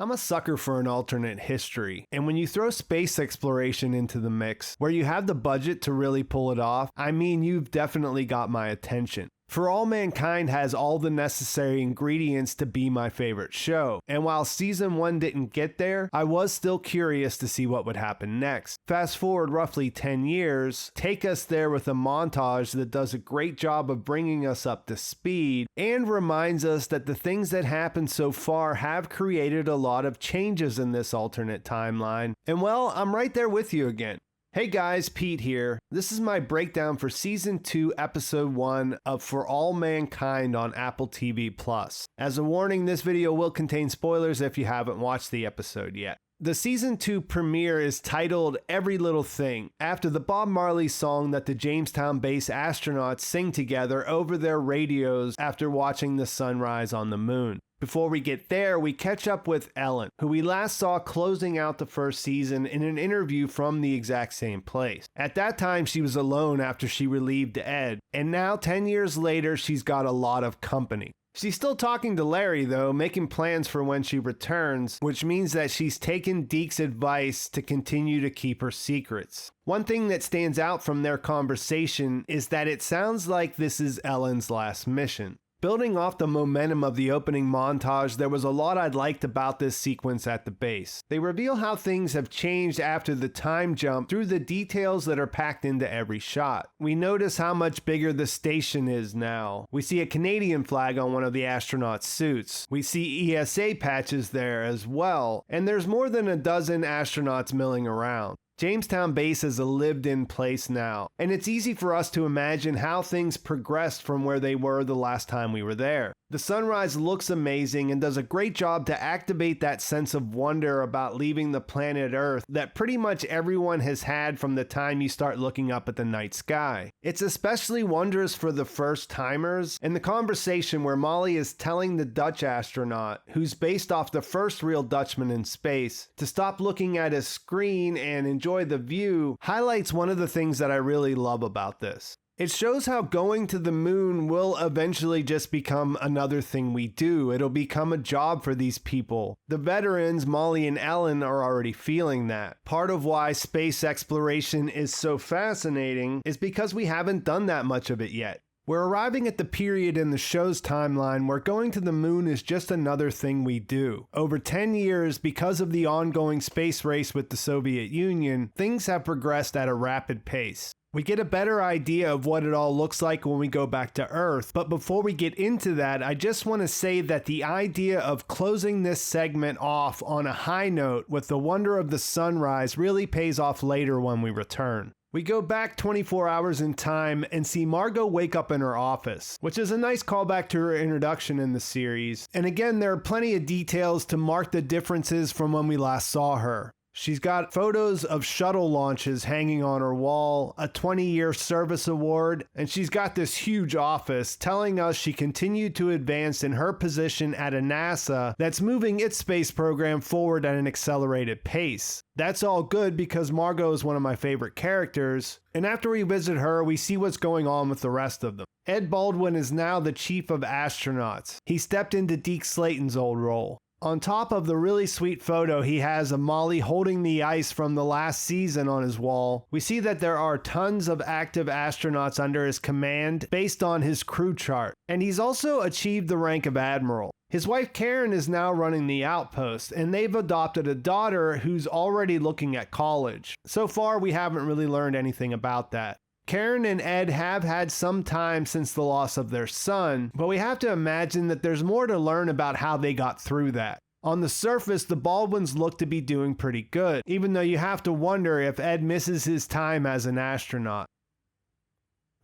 I'm a sucker for an alternate history, and when you throw space exploration into the mix, where you have the budget to really pull it off, I mean, you've definitely got my attention. For All Mankind has all the necessary ingredients to be my favorite show, and while season 1 didn't get there, I was still curious to see what would happen next. Fast forward roughly 10 years, take us there with a montage that does a great job of bringing us up to speed, and reminds us that the things that happened so far have created a lot of changes in this alternate timeline, and well, I'm right there with you again. Hey guys, Pete here. This is my breakdown for Season 2, Episode 1 of For All Mankind on Apple TV+. As a warning, this video will contain spoilers if you haven't watched the episode yet. The Season 2 premiere is titled Every Little Thing, after the Bob Marley song that the Jamestown Base astronauts sing together over their radios after watching the sunrise on the moon. Before we get there, we catch up with Ellen, who we last saw closing out the first season in an interview from the exact same place. At that time, she was alone after she relieved Ed, and now 10 years later, she's got a lot of company. She's still talking to Larry, though, making plans for when she returns, which means that she's taken Deke's advice to continue to keep her secrets. One thing that stands out from their conversation is that it sounds like this is Ellen's last mission. Building off the momentum of the opening montage, there was a lot I'd liked about this sequence at the base. They reveal how things have changed after the time jump through the details that are packed into every shot. We notice how much bigger the station is now. We see a Canadian flag on one of the astronauts' suits. We see ESA patches there as well, and there's more than a dozen astronauts milling around. Jamestown Base is a lived-in place now, and it's easy for us to imagine how things progressed from where they were the last time we were there. The sunrise looks amazing and does a great job to activate that sense of wonder about leaving the planet Earth that pretty much everyone has had from the time you start looking up at the night sky. It's especially wondrous for the first-timers, and the conversation where Molly is telling the Dutch astronaut, who's based off the first real Dutchman in space, to stop looking at his screen and enjoy the view, highlights one of the things that I really love about this. It shows how going to the moon will eventually just become another thing we do. It'll become a job for these people. The veterans, Molly and Ellen, are already feeling that. Part of why space exploration is so fascinating is because we haven't done that much of it yet. We're arriving at the period in the show's timeline where going to the moon is just another thing we do. Over 10 years, because of the ongoing space race with the Soviet Union, things have progressed at a rapid pace. We get a better idea of what it all looks like when we go back to Earth, but before we get into that, I just want to say that the idea of closing this segment off on a high note with the wonder of the sunrise really pays off later when we return. We go back 24 hours in time and see Margot wake up in her office, which is a nice callback to her introduction in the series. And again, there are plenty of details to mark the differences from when we last saw her. She's got photos of shuttle launches hanging on her wall, a 20-year service award, and she's got this huge office telling us she continued to advance in her position at a NASA that's moving its space program forward at an accelerated pace. That's all good because Margot is one of my favorite characters, and after we visit her, we see what's going on with the rest of them. Ed Baldwin is now the chief of astronauts. He stepped into Deke Slayton's old role. On top of the really sweet photo he has of Molly holding the ice from the last season on his wall, we see that there are tons of active astronauts under his command based on his crew chart, and he's also achieved the rank of admiral. His wife Karen is now running the Outpost, and they've adopted a daughter who's already looking at college. So far, we haven't really learned anything about that. Karen and Ed have had some time since the loss of their son, but we have to imagine that there's more to learn about how they got through that. On the surface, the Baldwins look to be doing pretty good, even though you have to wonder if Ed misses his time as an astronaut.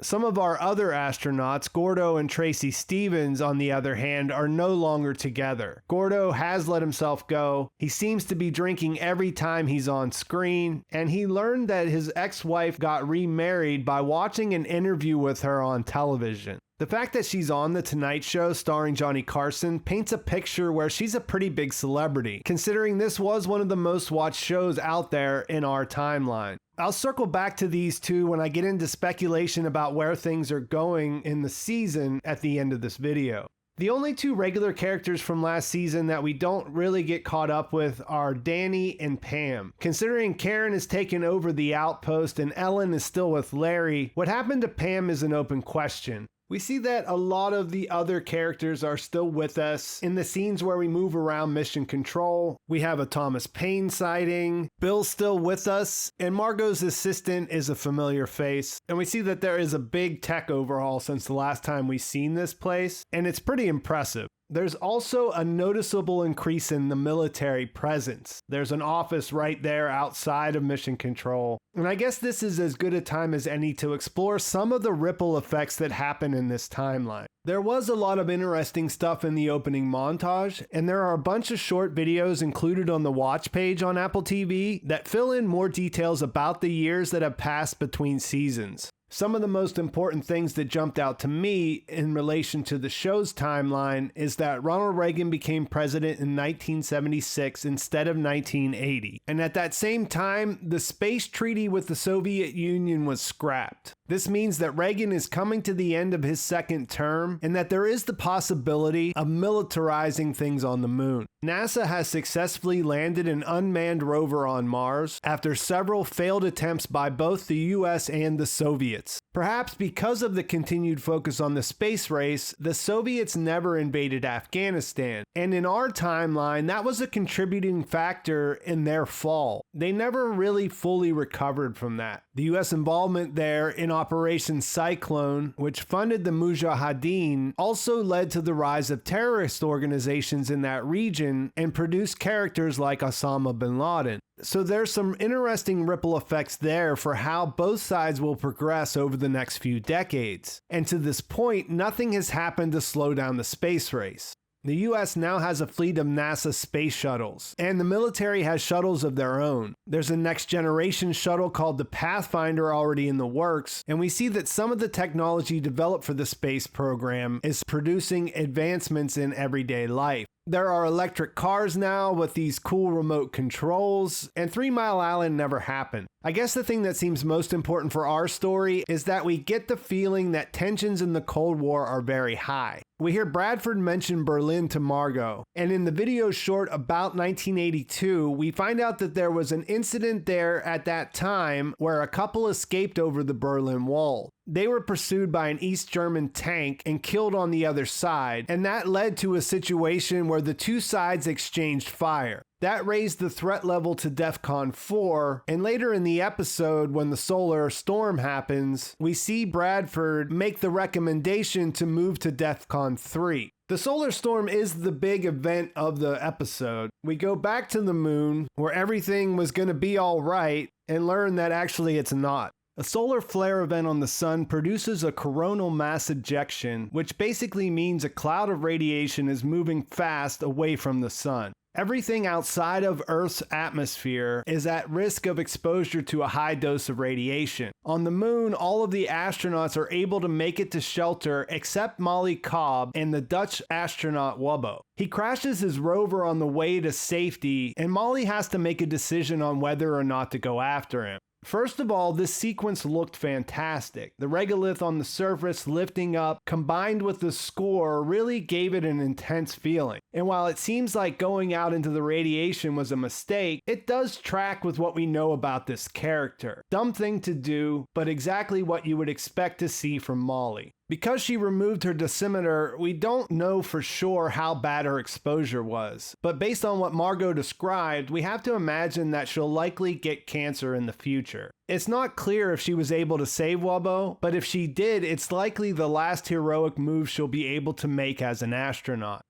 Some of our other astronauts, Gordo and Tracy Stevens, on the other hand, are no longer together. Gordo has let himself go. He seems to be drinking every time he's on screen, and he learned that his ex-wife got remarried by watching an interview with her on television. The fact that she's on The Tonight Show starring Johnny Carson paints a picture where she's a pretty big celebrity, considering this was one of the most watched shows out there in our timeline. I'll circle back to these two when I get into speculation about where things are going in the season at the end of this video. The only two regular characters from last season that we don't really get caught up with are Danny and Pam. Considering Karen has taken over the Outpost and Ellen is still with Larry, what happened to Pam is an open question. We see that a lot of the other characters are still with us. In the scenes where we move around Mission Control, we have a Thomas Paine sighting, Bill's still with us, and Margot's assistant is a familiar face. And we see that there is a big tech overhaul since the last time we've seen this place, and it's pretty impressive. There's also a noticeable increase in the military presence. There's an office right there outside of Mission Control. And I guess this is as good a time as any to explore some of the ripple effects that happen in this timeline. There was a lot of interesting stuff in the opening montage, and there are a bunch of short videos included on the watch page on Apple TV that fill in more details about the years that have passed between seasons. Some of the most important things that jumped out to me in relation to the show's timeline is that Ronald Reagan became president in 1976 instead of 1980. And at that same time, the space treaty with the Soviet Union was scrapped. This means that Reagan is coming to the end of his second term and that there is the possibility of militarizing things on the moon. NASA has successfully landed an unmanned rover on Mars after several failed attempts by both the US and the Soviets. Perhaps because of the continued focus on the space race, the Soviets never invaded Afghanistan, and in our timeline, that was a contributing factor in their fall. They never really fully recovered from that. The US involvement there in Operation Cyclone, which funded the Mujahideen, also led to the rise of terrorist organizations in that region and produced characters like Osama bin Laden. So there's some interesting ripple effects there for how both sides will progress over the next few decades. And to this point, nothing has happened to slow down the space race. The US now has a fleet of NASA space shuttles, and the military has shuttles of their own. There's a next generation shuttle called the Pathfinder already in the works, and we see that some of the technology developed for the space program is producing advancements in everyday life. There are electric cars now with these cool remote controls, and 3 Mile Island never happened. I guess the thing that seems most important for our story is that we get the feeling that tensions in the Cold War are very high. We hear Bradford mention Berlin to Margot, and in the video short about 1982, we find out that there was an incident there at that time where a couple escaped over the Berlin Wall. They were pursued by an East German tank and killed on the other side, and that led to a situation where the two sides exchanged fire. That raised the threat level to DEFCON 4, and later in the episode, when the solar storm happens, we see Bradford make the recommendation to move to DEFCON 3. The solar storm is the big event of the episode. We go back to the moon, where everything was going to be all right, and learn that actually it's not. A solar flare event on the sun produces a coronal mass ejection, which basically means a cloud of radiation is moving fast away from the sun. Everything outside of Earth's atmosphere is at risk of exposure to a high dose of radiation. On the moon, all of the astronauts are able to make it to shelter except Molly Cobb and the Dutch astronaut Wubbo. He crashes his rover on the way to safety, and Molly has to make a decision on whether or not to go after him. First of all, this sequence looked fantastic. The regolith on the surface lifting up, combined with the score, really gave it an intense feeling. And while it seems like going out into the radiation was a mistake, it does track with what we know about this character. Dumb thing to do, but exactly what you would expect to see from Molly. Because she removed her dosimeter, we don't know for sure how bad her exposure was. But based on what Margot described, we have to imagine that she'll likely get cancer in the future. It's not clear if she was able to save Wubbo, but if she did, it's likely the last heroic move she'll be able to make as an astronaut.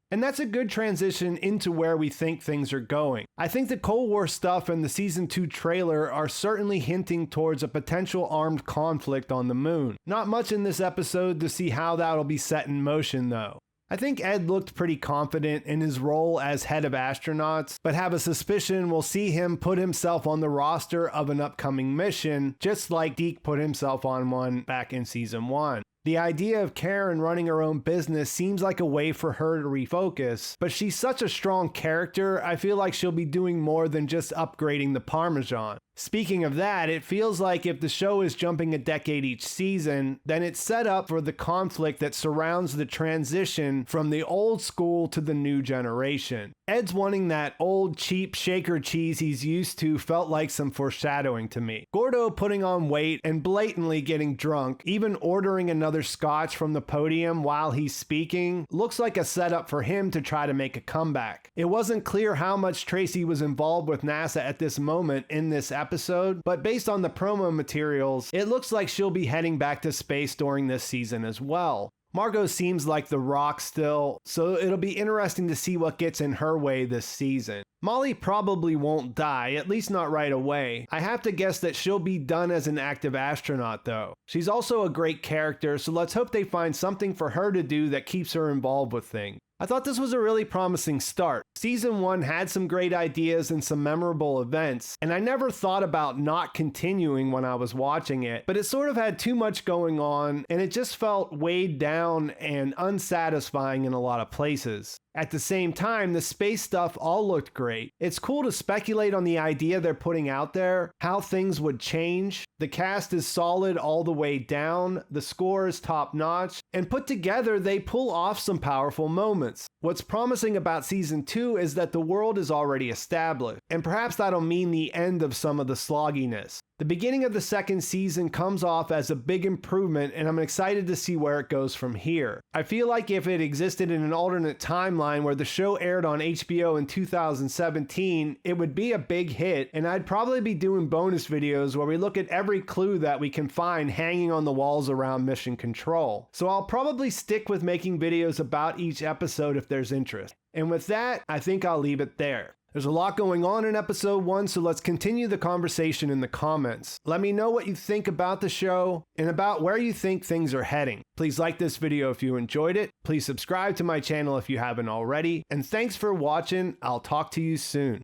And that's a good transition into where we think things are going. I think the Cold War stuff and the Season 2 trailer are certainly hinting towards a potential armed conflict on the moon. Not much in this episode to see how that'll be set in motion though. I think Ed looked pretty confident in his role as head of astronauts, but have a suspicion we'll see him put himself on the roster of an upcoming mission, just like Deke put himself on one back in Season 1. The idea of Karen running her own business seems like a way for her to refocus, but she's such a strong character, I feel like she'll be doing more than just upgrading the Parmesan. Speaking of that, it feels like if the show is jumping a decade each season, then it's set up for the conflict that surrounds the transition from the old school to the new generation. Ed's wanting that old cheap shaker cheese he's used to felt like some foreshadowing to me. Gordo putting on weight and blatantly getting drunk, even ordering another scotch from the podium while he's speaking, looks like a setup for him to try to make a comeback. It wasn't clear how much Tracy was involved with NASA at this moment in this episode, but based on the promo materials, it looks like she'll be heading back to space during this season as well. Margot seems like the rock still, so it'll be interesting to see what gets in her way this season. Molly probably won't die, at least not right away. I have to guess that she'll be done as an active astronaut though. She's also a great character, so let's hope they find something for her to do that keeps her involved with things. I thought this was a really promising start. Season 1 had some great ideas and some memorable events, and I never thought about not continuing when I was watching it, but it sort of had too much going on, and it just felt weighed down and unsatisfying in a lot of places. At the same time, the space stuff all looked great. It's cool to speculate on the idea they're putting out there, how things would change. The cast is solid all the way down, the score is top notch, and put together they pull off some powerful moments. What's promising about season 2 is that the world is already established, and perhaps that'll mean the end of some of the slogginess. The beginning of the second season comes off as a big improvement, and I'm excited to see where it goes from here. I feel like if it existed in an alternate timeline where the show aired on HBO in 2017, it would be a big hit, and I'd probably be doing bonus videos where we look at every clue that we can find hanging on the walls around Mission Control. So I'll probably stick with making videos about each episode if there's interest. And with that, I think I'll leave it there. There's a lot going on in episode 1, so let's continue the conversation in the comments. Let me know what you think about the show and about where you think things are heading. Please like this video if you enjoyed it. Please subscribe to my channel if you haven't already. And thanks for watching. I'll talk to you soon.